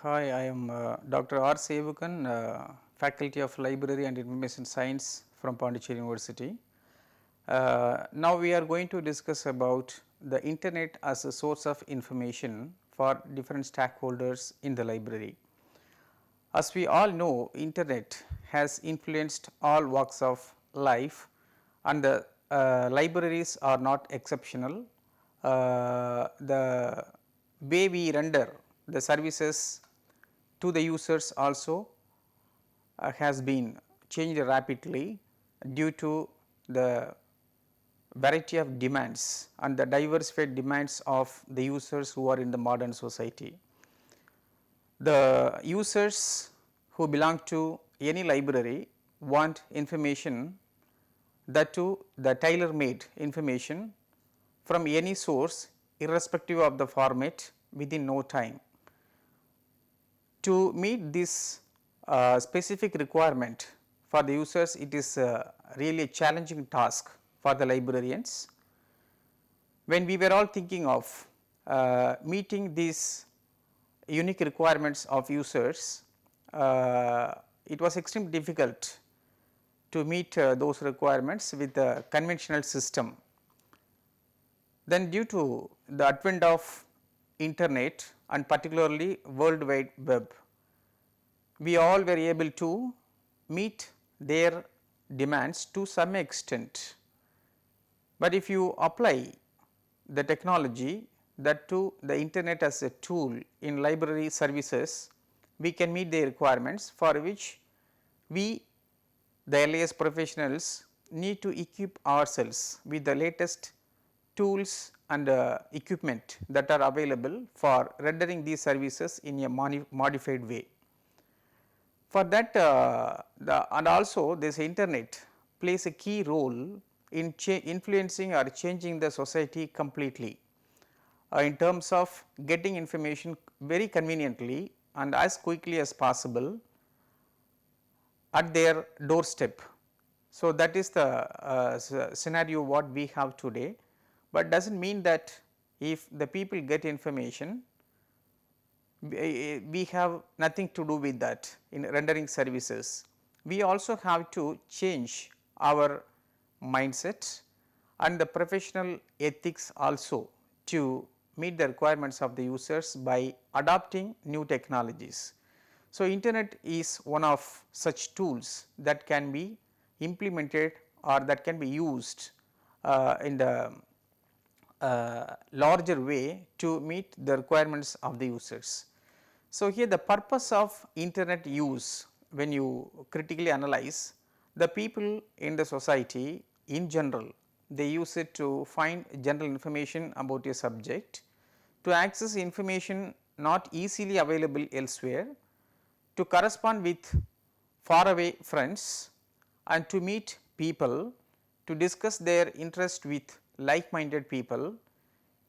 Hi, I am Dr. R. Sevukan, Faculty of Library and Information Science from Pondicherry University. Now we are going to discuss about the internet as a source of information for different stakeholders in the library. As we all know, internet has influenced all walks of life and the libraries are not exceptional. The way we render the services to the users also has been changed rapidly due to the variety of demands and the diversified demands of the users who are in the modern society. The users who belong to any library want information, that too the tailor made information from any source irrespective of the format within no time. To meet this specific requirement for the users, it is really a challenging task for the librarians. When we were all thinking of meeting these unique requirements of users, it was extremely difficult to meet those requirements with the conventional system. Then due to the advent of internet and particularly World Wide Web, we all were able to meet their demands to some extent. But if you apply the technology, that to the internet as a tool in library services, we can meet the requirements for which we, the LAS professionals, need to equip ourselves with the latest tools and equipment that are available for rendering these services in a modified way. For that and also this internet plays a key role in influencing or changing the society completely in terms of getting information very conveniently and as quickly as possible at their doorstep. So, that is the scenario what we have today, but does not mean that if the people get information, we have nothing to do with that in rendering services. We also have to change our mindset and the professional ethics also to meet the requirements of the users by adopting new technologies. So, internet is one of such tools that can be implemented or that can be used in the larger way to meet the requirements of the users. So, here the purpose of internet use, when you critically analyze, the people in the society in general, they use it to find general information about a subject, to access information not easily available elsewhere, to correspond with faraway friends and to meet people, to discuss their interest with like minded people,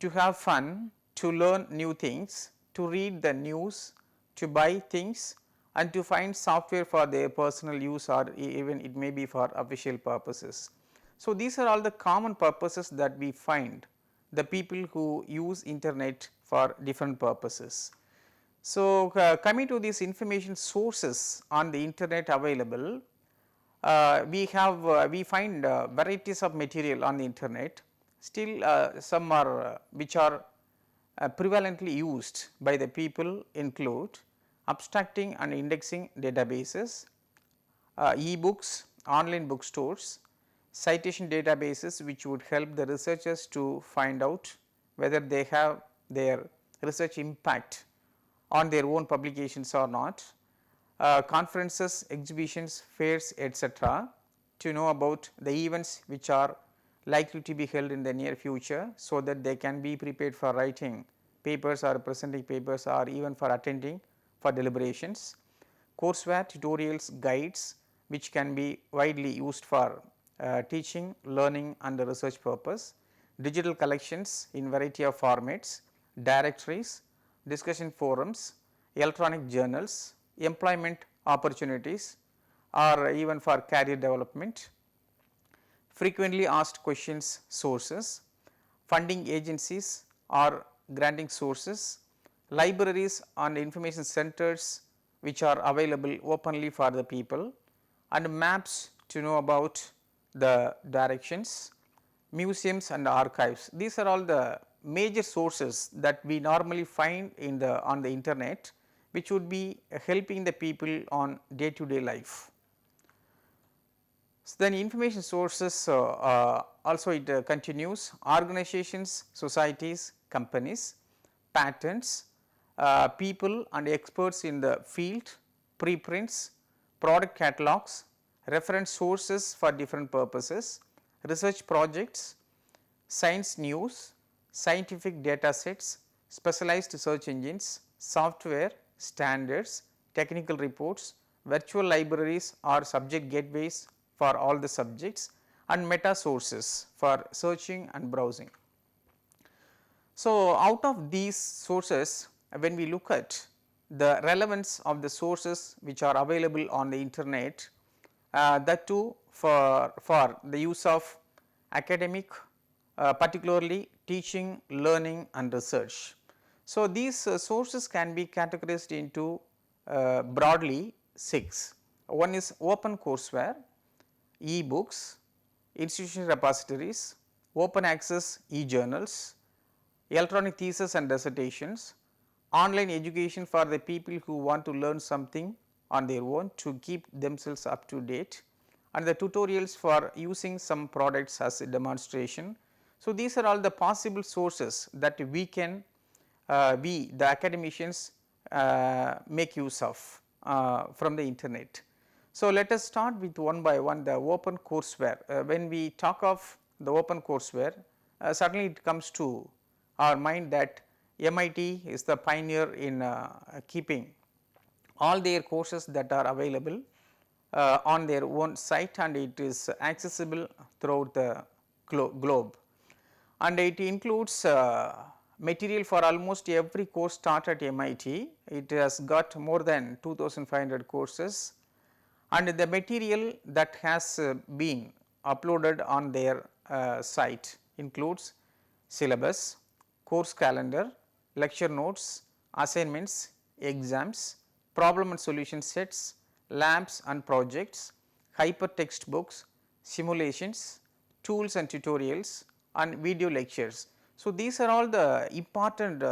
to have fun, to learn new things, to read the news, to buy things and to find software for their personal use or even it may be for official purposes. So, these are all the common purposes that we find the people who use internet for different purposes. So, coming to these information sources on the internet available, we find varieties of material on the internet. Still some are which are prevalently used by the people include abstracting and indexing databases, eBooks, online bookstores, citation databases which would help the researchers to find out whether they have their research impact on their own publications or not, conferences, exhibitions, fairs, etc., to know about the events which are likely to be held in the near future, so that they can be prepared for writing papers or presenting papers or even for attending for deliberations. Courseware tutorials, guides which can be widely used for teaching, learning and the research purpose, digital collections in variety of formats, directories, discussion forums, electronic journals, employment opportunities or even for career development, frequently asked questions sources, funding agencies or granting sources, libraries and information centers which are available openly for the people, and maps to know about the directions, museums and archives. These are all the major sources that we normally find in the on the internet, which would be helping the people on day to day life. So, then information sources also it continues: organizations, societies, companies, patents, people and experts in the field, preprints, product catalogs, reference sources for different purposes, research projects, science news, scientific data sets, specialized search engines, software, standards, technical reports, virtual libraries or subject gateways for all the subjects, and meta sources for searching and browsing. So, out of these sources, when we look at the relevance of the sources which are available on the internet, that too for the use of academic, particularly teaching, learning and research. So, these sources can be categorized into broadly 6. One is OpenCourseWare, eBooks, institutional repositories, open access e-journals, electronic thesis and dissertations, online education for the people who want to learn something on their own to keep themselves up to date, and the tutorials for using some products as a demonstration. So, these are all the possible sources that we can we the academicians make use of from the internet. So, let us start with one by one the OpenCourseWare. When we talk of the OpenCourseWare, certainly it comes to our mind that MIT is the pioneer in keeping all their courses that are available on their own site, and it is accessible throughout the globe, and it includes material for almost every course taught at MIT. It has got more than 2500 courses, and the material that has been uploaded on their site includes syllabus, course calendar, lecture notes, assignments, exams, problem and solution sets, labs and projects, hypertext books, simulations, tools and tutorials and video lectures. So, these are all the important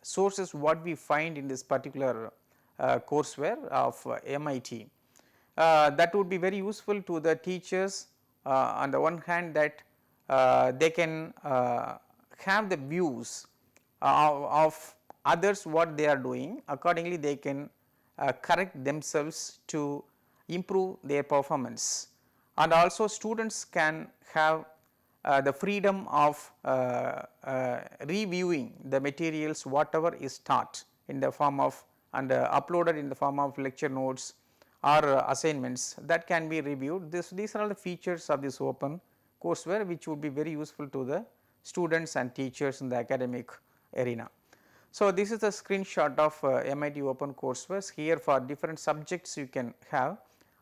sources what we find in this particular courseware of MIT. That would be very useful to the teachers on the one hand, that they can have the views of others what they are doing, accordingly they can correct themselves to improve their performance, and also students can have the freedom of reviewing the materials whatever is taught in the form of and uploaded in the form of lecture notes or assignments that can be reviewed. These are all the features of this OpenCourseWare which would be very useful to the students and teachers in the academic arena. So, this is a screenshot of MIT OpenCourseWare. Here for different subjects you can have,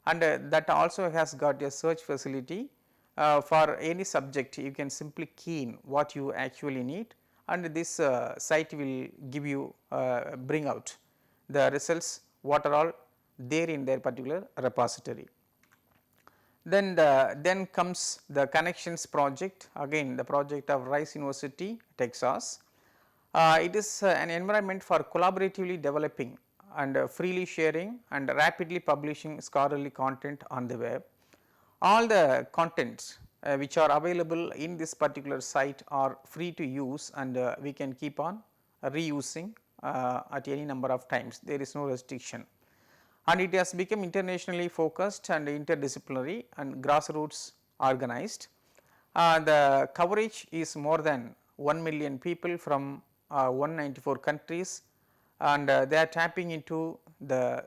and that also has got a search facility. For any subject you can simply key in what you actually need, and this site will give you bring out the results what are all there in their particular repository. Then comes the connections project, again the project of Rice University, Texas. It is an environment for collaboratively developing and freely sharing and rapidly publishing scholarly content on the web. All the contents which are available in this particular site are free to use, and we can keep on reusing at any number of times. There is no restriction, and it has become internationally focused and interdisciplinary and grassroots organized. The coverage is more than 1 million people from 194 countries, and they are tapping into the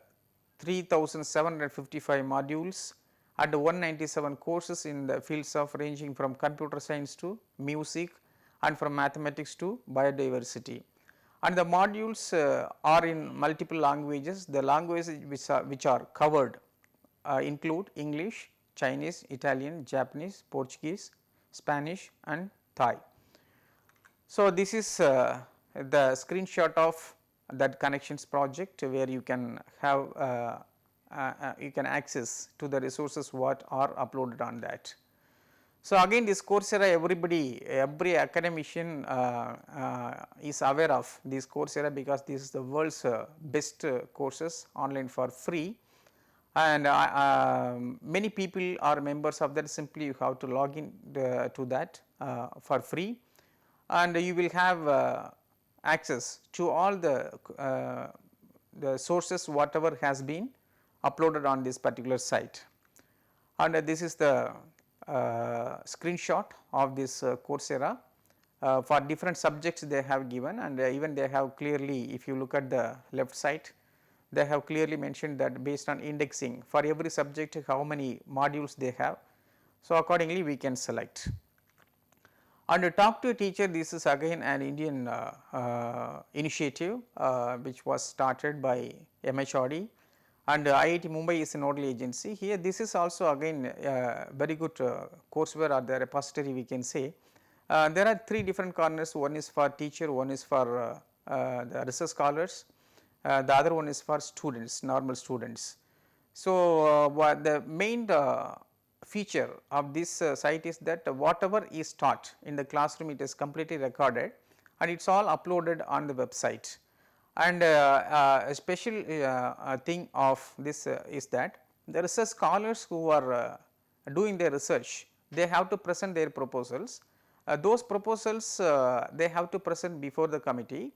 3755 modules and 197 courses in the fields of ranging from computer science to music and from mathematics to biodiversity. And the modules are in multiple languages. The languages which are covered include English, Chinese, Italian, Japanese, Portuguese, Spanish and Thai. So, this is the screenshot of that connections project where you can have you can access to the resources what are uploaded on that. So, again this Coursera, every academician is aware of this Coursera, because this is the world's best courses online for free, and many people are members of that. Simply you have to log in to that for free, and you will have access to all the sources whatever has been uploaded on this particular site. And this is the screenshot of this Coursera. For different subjects they have given, and even they have clearly, if you look at the left side, they have clearly mentioned that based on indexing for every subject how many modules they have. So, accordingly we can select. And Talk to a Teacher, this is again an Indian initiative which was started by MHRD, and IIT Mumbai is a nodal agency. Here this is also again very good courseware or the repository we can say. There are three different corners, one is for teacher, one is for the research scholars, the other one is for students, normal students. So, the main feature of this site is that whatever is taught in the classroom, it is completely recorded and it is all uploaded on the website. And a special thing of this is that the research scholars who are doing their research, they have to present their proposals. Those proposals they have to present before the committee.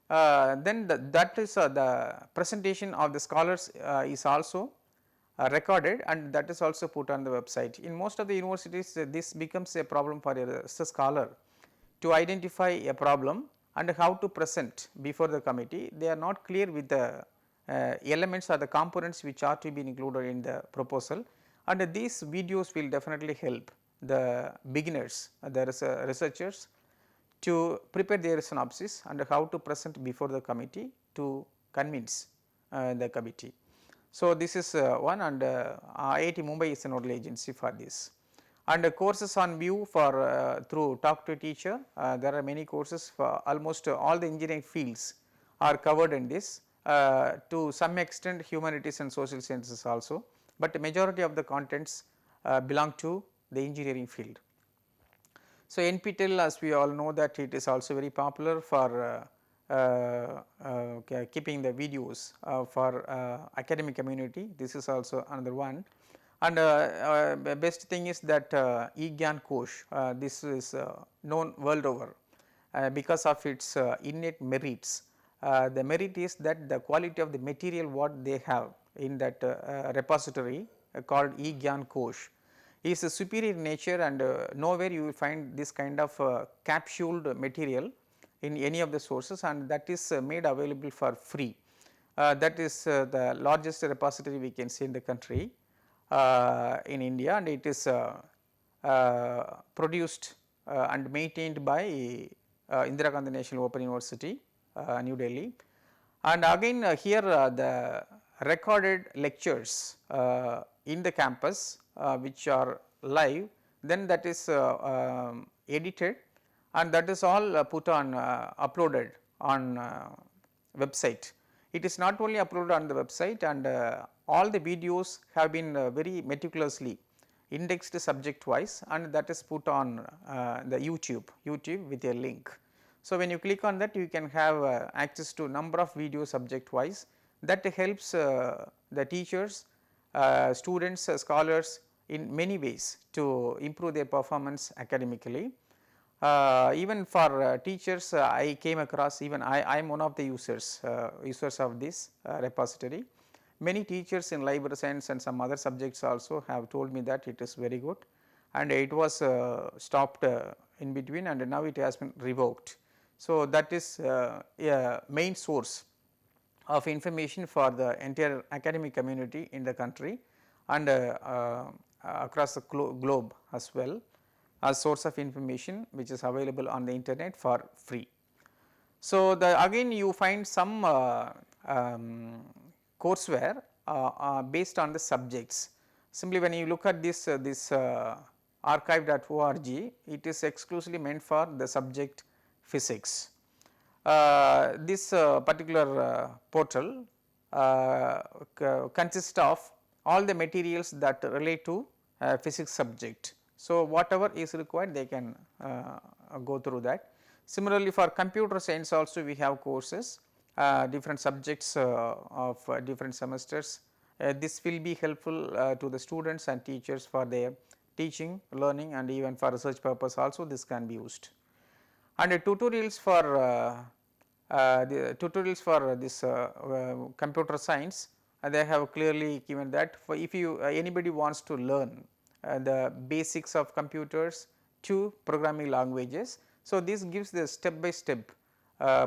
Then that is the presentation of the scholars is also recorded, and that is also put on the website. In most of the universities this becomes a problem for a research scholar to identify a problem and how to present before the committee. They are not clear with the elements or the components which are to be included in the proposal, and these videos will definitely help the beginners, the researchers, to prepare their synopsis and how to present before the committee to convince the committee. So, this is one, and IIT Mumbai is a nodal agency for this. And courses on view for through Talk to a Teacher, there are many courses for almost all the engineering fields are covered in this, to some extent humanities and social sciences also, but the majority of the contents belong to the engineering field. So, NPTEL, as we all know that it is also very popular for keeping the videos for academic community. This is also another one. And best thing is that Egon Kosh, this is known world over because of its innate merits. The merit is that the quality of the material what they have in that repository called Egon Kosh is a superior nature, and nowhere you will find this kind of capsuled material in any of the sources, and that is made available for free. That is the largest repository we can see in the country in India, and it is produced and maintained by Indira Gandhi National Open University, New Delhi. And again here the recorded lectures in the campus which are live, then that is edited, and that is all put on uploaded on website. It is not only uploaded on the website, and all the videos have been very meticulously indexed subject wise, and that is put on the YouTube with a link. So, when you click on that, you can have access to number of videos subject wise. That helps the teachers, students, scholars in many ways to improve their performance academically. Even for teachers, I came across, even I am one of the users of this repository. Many teachers in library science and some other subjects also have told me that it is very good, and it was stopped in between, and now it has been revoked. So, that is a main source of information for the entire academic community in the country and across the globe as well, as source of information which is available on the internet for free. So, again you find some courseware based on the subjects. Simply when you look at this archive.org, it is exclusively meant for the subject physics. This particular portal consists of all the materials that relate to physics subject. So, whatever is required they can go through that. Similarly, for computer science also we have courses, different subjects of different semesters. This will be helpful to the students and teachers for their teaching, learning, and even for research purpose also this can be used. And tutorials for this computer science, they have clearly given that for if you anybody wants to learn the basics of computers to programming languages. So, this gives the step by step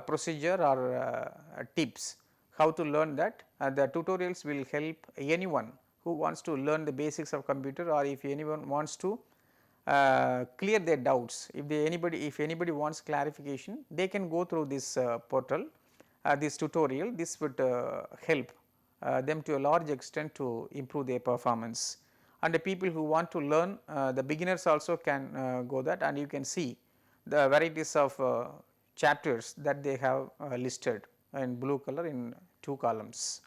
procedure or tips how to learn that. The tutorials will help anyone who wants to learn the basics of computer, or if anyone wants to clear their doubts. If anybody wants clarification, they can go through this portal, this tutorial. This would help them to a large extent to improve their performance. And the people who want to learn, the beginners also can go that, and you can see the varieties of chapters that they have listed in blue color in 2 columns.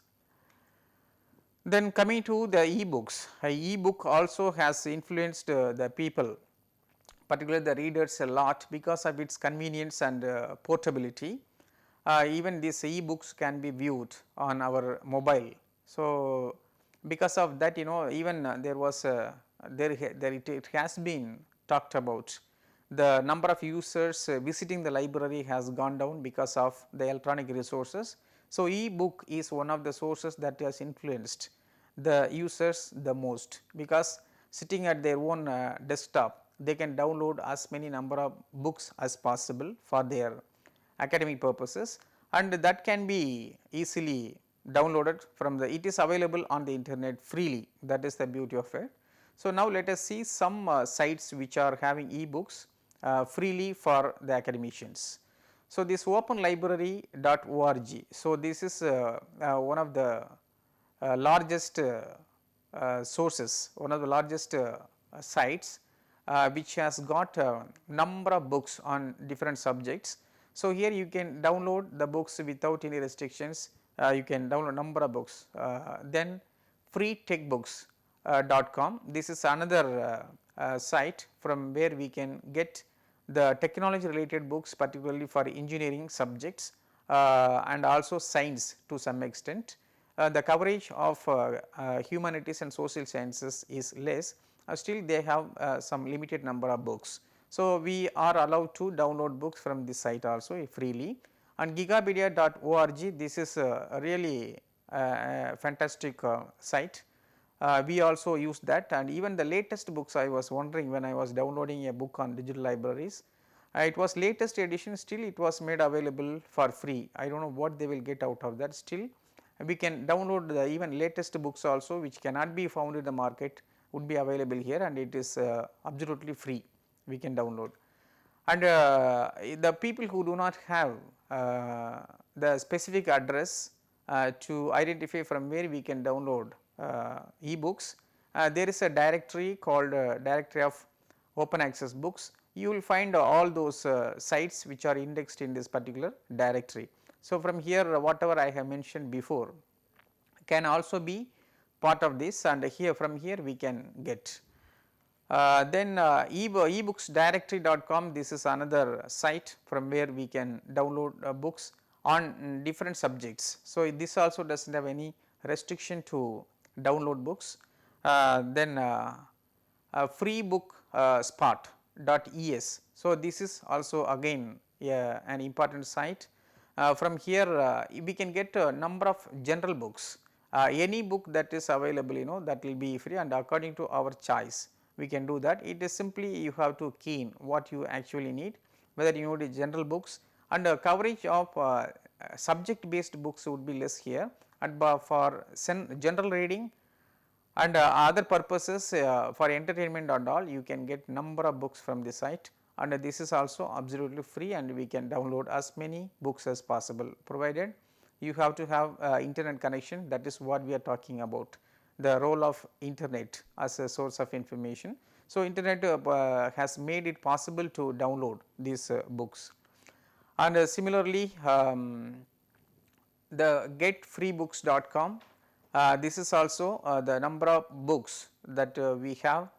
Then coming to the e-books, e-book also has influenced the people, particularly the readers, a lot because of its convenience and portability. Even these e-books can be viewed on our mobile. So, because of that, even there was it has been talked about, the number of users visiting the library has gone down because of the electronic resources. So, e-book is one of the sources that has influenced the users the most, because sitting at their own desktop, they can download as many number of books as possible for their academic purposes, and that can be easily downloaded from the, it is available on the internet freely, that is the beauty of it. So, now let us see some sites which are having e-books freely for the academicians. So, this openlibrary.org. So, this is one of the largest sources, one of the largest sites which has got number of books on different subjects. So, here you can download the books without any restrictions, you can download number of books. Then freetechbooks.com, this is another site from where we can get the technology related books, particularly for engineering subjects and also science to some extent. The coverage of humanities and social sciences is less, still they have some limited number of books. So, we are allowed to download books from this site also freely. And gigapedia.org, this is a really fantastic site. We also use that, and even the latest books, I was wondering when I was downloading a book on digital libraries, it was latest edition, still it was made available for free. I do not know what they will get out of that. Still we can download the even latest books also, which cannot be found in the market, would be available here, and it is absolutely free, we can download. And the people who do not have the specific address to identify from where we can download e-books, there is a directory called directory of open access books. You will find all those sites which are indexed in this particular directory. So, from here whatever I have mentioned before can also be part of this, and here from here we can get. Then ebooksdirectory.com, this is another site from where we can download books on different subjects. So, this also does not have any restriction to download books. Then freebookspot.es. So, this is also again an important site. From here we can get a number of general books, any book that is available, that will be free, and according to our choice we can do that. It is simply you have to key in what you actually need, whether you need general books, and coverage of subject based books would be less here, and for general reading and other purposes for entertainment and all, you can get number of books from this site, and this is also absolutely free, and we can download as many books as possible, provided you have to have internet connection. That is what we are talking about, the role of internet as a source of information. So, internet has made it possible to download these books. And similarly, the getfreebooks.com, this is also the number of books that we have,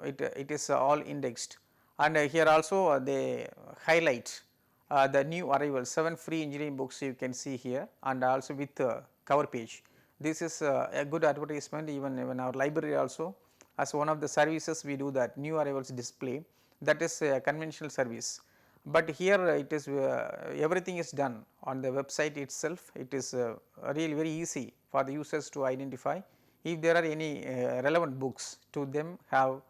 it is all indexed, and here also they highlight the new arrivals, 7 free engineering books you can see here, and also with cover page. This is a good advertisement. Even our library also, as one of the services we do that new arrivals display, that is a conventional service. But here it is everything is done on the website itself. It is really very easy for the users to identify if there are any relevant books to them have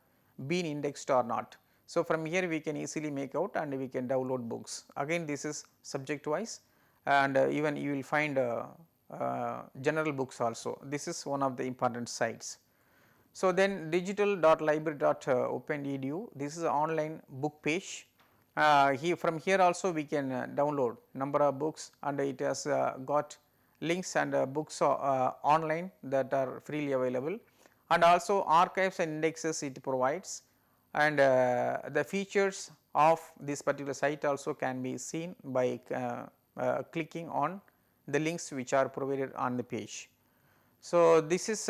been indexed or not. So, from here we can easily make out and we can download books. Again, this is subject wise, and even you will find general books also. This is one of the important sites. So, then digital.library.open.edu, this is an online book page. From here also we can download number of books, and it has got links and books online that are freely available, and also archives and indexes it provides, and the features of this particular site also can be seen by clicking on the links which are provided on the page. So, this is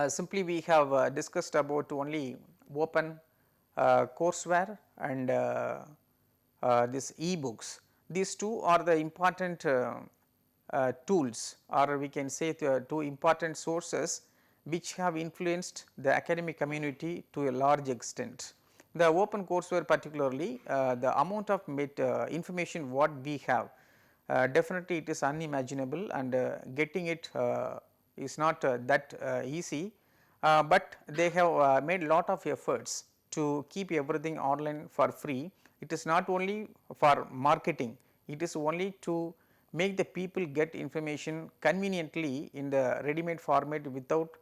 simply we have discussed about only open courseware and this eBooks. These two are the important tools, or we can say the two important sources which have influenced the academic community to a large extent. The OpenCourseWare particularly, the amount of information what we have, definitely it is unimaginable, and getting it is not that easy, but they have made lot of efforts to keep everything online for free. It is not only for marketing, it is only to make the people get information conveniently in the ready made format without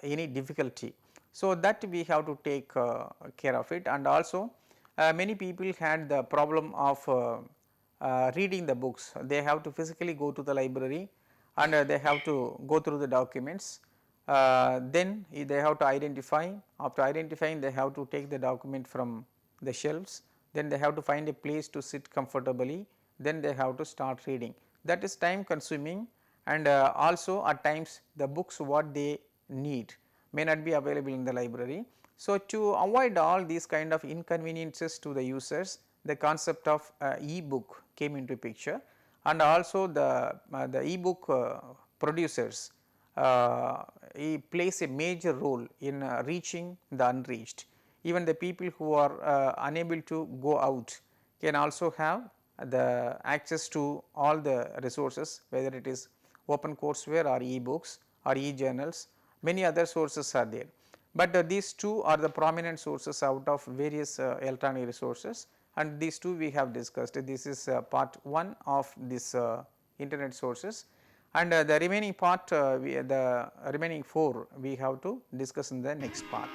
any difficulty. So, that we have to take care of it, and also many people had the problem of reading the books. They have to physically go to the library, and they have to go through the documents. Then they have to identify, after identifying they have to take the document from the shelves, then they have to find a place to sit comfortably, then they have to start reading. That is time consuming, and also at times the books what they need may not be available in the library. So, to avoid all these kind of inconveniences to the users, the concept of e-book came into picture, and also the e-book producers plays a major role in reaching the unreached. Even the people who are unable to go out can also have the access to all the resources, whether it is OpenCourseWare or e-books or e-journals, many other sources are there. But these two are the prominent sources out of various electronic resources, and these two we have discussed. This is part 1 of this internet sources, and the remaining part, the remaining 4 we have to discuss in the next part.